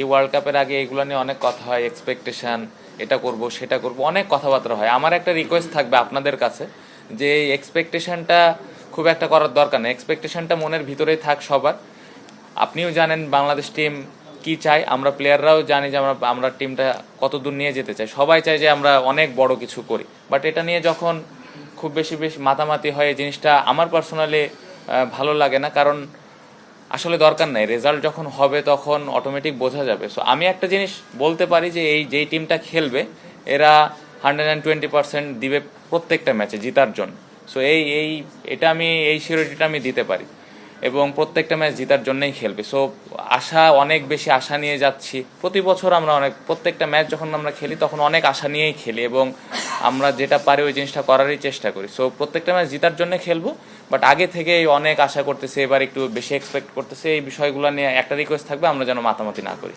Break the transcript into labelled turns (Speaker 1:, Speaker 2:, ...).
Speaker 1: এই ওয়ার্ল্ড কাপের আগে এগুলো নিয়ে অনেক কথা হয়, এক্সপেকটেশন, এটা করব সেটা করব, অনেক কথাবার্তা হয়। আমার একটা রিকোয়েস্ট থাকবে আপনাদের কাছে যে এই এক্সপেকটেশনটা খুব একটা করার দরকার নেই। এক্সপেকটেশনটা মনের ভিতরেই থাক সবার। আপনিও জানেন বাংলাদেশ টিম কি চাই, আমরা প্লেয়াররাও জানি যে আমরা টিমটা কত দূর নিয়ে যেতে চাই। সবাই চাই যে আমরা অনেক বড় কিছু করি, বাট এটা নিয়ে যখন খুব বেশি বেশি মাতামাতি হয়, এই জিনিসটা আমার পার্সোনালি ভালো লাগে না। কারণ আসলে দরকার নাই, রেজাল্ট যখন হবে তখন অটোমেটিক বোঝা যাবে। সো আমি একটা জিনিস বলতে পারি যে এই যেই টিমটা খেলবে এরা 120% দিবে প্রত্যেকটা ম্যাচে জিতার জন্য। সো এই সিওরিটিটা আমি দিতে পারি, এবং প্রত্যেকটা ম্যাচ জেতার জন্যই খেলবে। সো অনেক বেশি আশা নিয়ে যাচ্ছি। প্রতি বছর আমরা প্রত্যেকটা ম্যাচ যখন আমরা খেলি তখন অনেক আশা নিয়েই খেলি, এবং আমরা যেটা পারি ওই জিনিসটা করারই চেষ্টা করি। সো প্রত্যেকটা ম্যাচ জেতার জন্য খেলবো, বাট আগে থেকেই অনেক আশা করতেছে, এবার একটু বেশি এক্সপেক্ট করতেছে। এই বিষয়গুলো নিয়ে একটা রিকোয়েস্ট থাকবে, আমরা যেন মাতামাতি না করি।